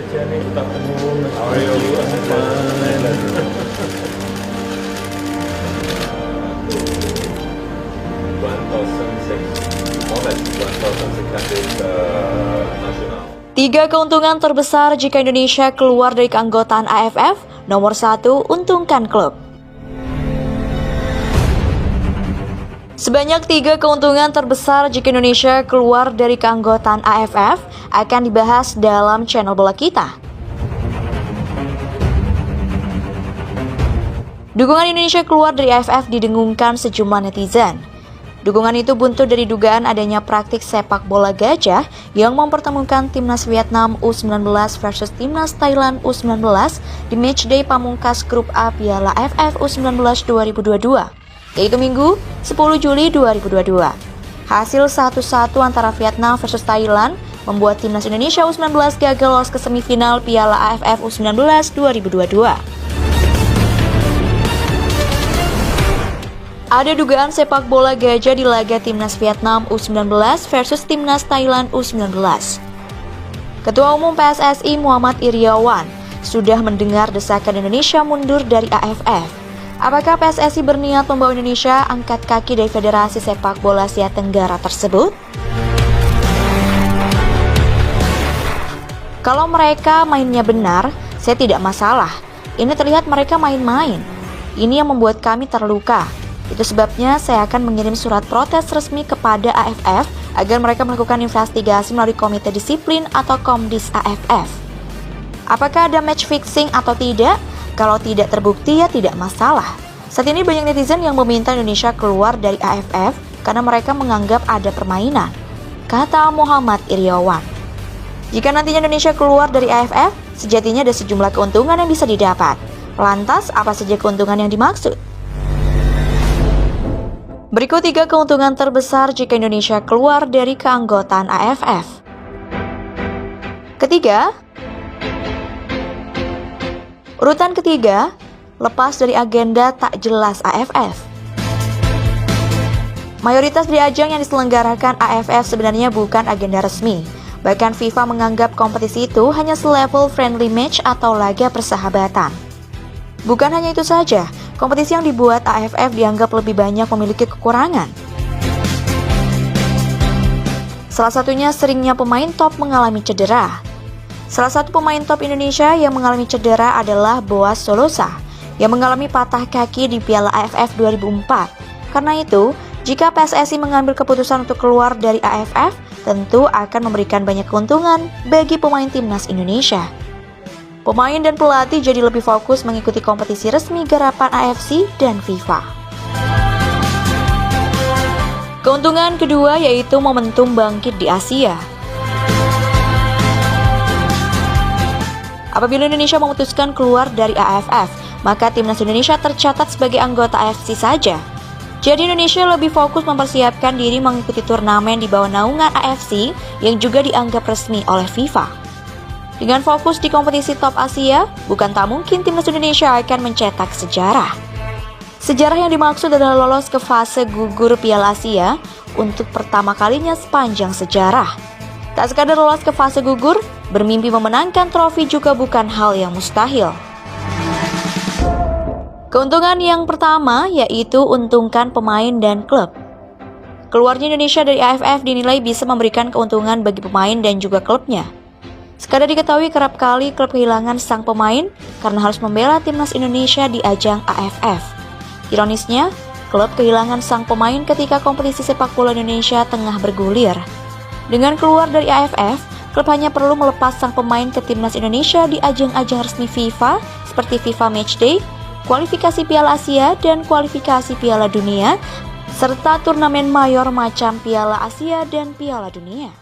Jenny, good afternoon. How are you? I'm nasional. 3 keuntungan terbesar jika Indonesia keluar dari keanggotaan AFF. Nomor 1, untungkan klub. Sebanyak 3 keuntungan terbesar jika Indonesia keluar dari keanggotaan AFF akan dibahas dalam channel bola kita. Dukungan Indonesia keluar dari AFF didengungkan sejumlah netizen. Dukungan itu buntut dari dugaan adanya praktik sepak bola gajah yang mempertemukan timnas Vietnam U19 versus timnas Thailand U19 di matchday pamungkas grup A Piala AFF U19 2022, yaitu Minggu 10 Juli 2022. Hasil 1-1 antara Vietnam versus Thailand membuat timnas Indonesia U19 gagal lolos ke semifinal Piala AFF U19 2022. Ada dugaan sepak bola gajah di laga timnas Vietnam U19 versus timnas Thailand U19. Ketua Umum PSSI Muhammad Iryawan sudah mendengar desakan Indonesia mundur dari AFF. Apakah PSSI berniat membawa Indonesia angkat kaki dari Federasi Sepak Bola Asia Tenggara tersebut? Kalau mereka mainnya benar, saya tidak masalah. Ini terlihat mereka main-main. Ini yang membuat kami terluka. Itu sebabnya saya akan mengirim surat protes resmi kepada AFF agar mereka melakukan investigasi melalui Komite Disiplin atau Komdis AFF. Apakah ada match fixing atau tidak? Kalau tidak terbukti ya tidak masalah. Saat ini banyak netizen yang meminta Indonesia keluar dari AFF karena mereka menganggap ada permainan, kata Muhammad Iryawan. Jika nantinya Indonesia keluar dari AFF, sejatinya ada sejumlah keuntungan yang bisa didapat. Lantas, apa saja keuntungan yang dimaksud? Berikut 3 keuntungan terbesar jika Indonesia keluar dari keanggotaan AFF. Ketiga, urutan ketiga, lepas dari agenda tak jelas AFF. Mayoritas dari ajang yang diselenggarakan AFF sebenarnya bukan agenda resmi. Bahkan FIFA menganggap kompetisi itu hanya selevel friendly match atau laga persahabatan. Bukan hanya itu saja, kompetisi yang dibuat AFF dianggap lebih banyak memiliki kekurangan. Salah satunya seringnya pemain top mengalami cedera. Salah satu pemain top Indonesia yang mengalami cedera adalah Boaz Solosa, yang mengalami patah kaki di Piala AFF 2004. Karena itu, jika PSSI mengambil keputusan untuk keluar dari AFF, tentu akan memberikan banyak keuntungan bagi pemain timnas Indonesia. Pemain dan pelatih jadi lebih fokus mengikuti kompetisi resmi garapan AFC dan FIFA. Keuntungan kedua yaitu momentum bangkit di Asia. Apabila Indonesia memutuskan keluar dari AFF, maka timnas Indonesia tercatat sebagai anggota AFC saja. Jadi Indonesia lebih fokus mempersiapkan diri mengikuti turnamen di bawah naungan AFC yang juga dianggap resmi oleh FIFA. Dengan fokus di kompetisi top Asia, bukan tak mungkin timnas Indonesia akan mencetak sejarah. Sejarah yang dimaksud adalah lolos ke fase gugur Piala Asia untuk pertama kalinya sepanjang sejarah. Tak sekadar lolos ke fase gugur, bermimpi memenangkan trofi juga bukan hal yang mustahil. Keuntungan yang pertama yaitu untungkan pemain dan klub. Keluarnya Indonesia dari AFF dinilai bisa memberikan keuntungan bagi pemain dan juga klubnya. Sekadar diketahui kerap kali klub kehilangan sang pemain karena harus membela timnas Indonesia di ajang AFF. Ironisnya, klub kehilangan sang pemain ketika kompetisi sepak bola Indonesia tengah bergulir. Dengan keluar dari AFF, klub hanya perlu melepas sang pemain ke timnas Indonesia di ajang-ajang resmi FIFA seperti FIFA Matchday, kualifikasi Piala Asia dan kualifikasi Piala Dunia, serta turnamen mayor macam Piala Asia dan Piala Dunia.